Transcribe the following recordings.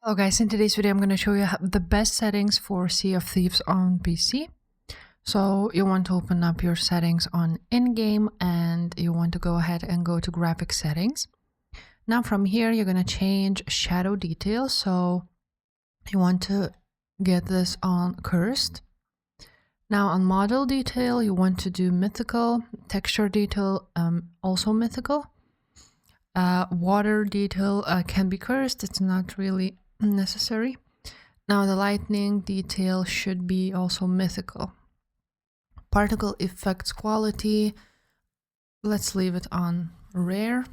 Hello guys, in today's video I'm going to show you the best settings for Sea of Thieves on PC. So you want to open up your settings on in-game and you want to go ahead and go to graphic settings. Now from here you're going to change shadow detail, so you want to get this on cursed. Now on model detail you want to do mythical, texture detail also mythical. Water detail can be cursed, it's not really necessary. Now the lightning detail should be also mythical. Particle effects quality, let's leave it on rare.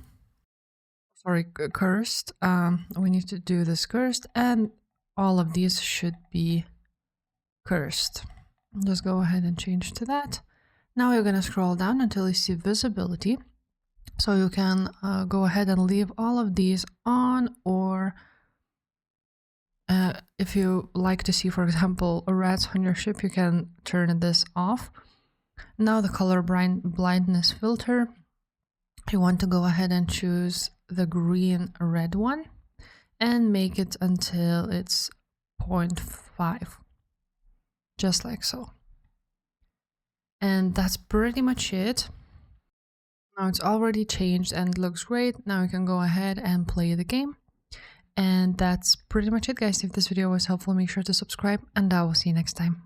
Sorry, cursed. We need to do this cursed, and all of these should be cursed. Just go ahead and change to that. Now you're gonna scroll down until you see visibility. So you can go ahead and leave all of these on, or if you like to see, for example, rats on your ship, you can turn this off. Now the color blindness filter, you want to go ahead and choose the green red one and make it until it's 0.5, just like so. And that's pretty much it. Now it's already changed and looks great. Now you can go ahead and play the game. And that's pretty much it, guys. If this video was helpful, make sure to subscribe and I will see you next time.